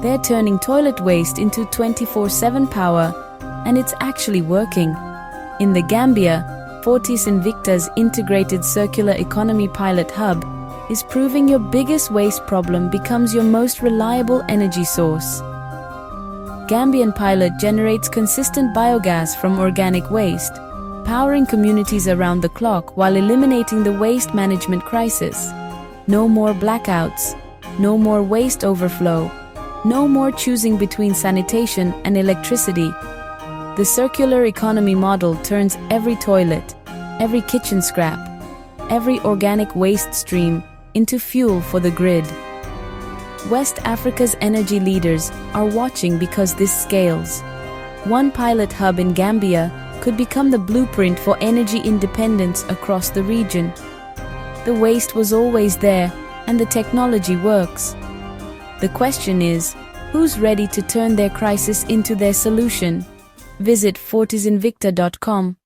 They're turning toilet waste into 24/7 power, and it's actually working. In the Gambia, Fortis Invicta's integrated circular economy pilot hub is proving your biggest waste problem becomes your most reliable energy source. Gambian pilot generates consistent biogas from organic waste, powering communities around the clock while eliminating the waste management crisis. No more blackouts, no more waste overflow, no more choosing between sanitation and electricity. The circular economy model turns every toilet, every kitchen scrap, every organic waste stream into fuel for the grid. West Africa's energy leaders are watching because this scales. One pilot hub in Gambia could become the blueprint for energy independence across the region. The waste was always there, and the technology works. The question is, who's ready to turn their crisis into their solution? Visit fortisinvicta.com.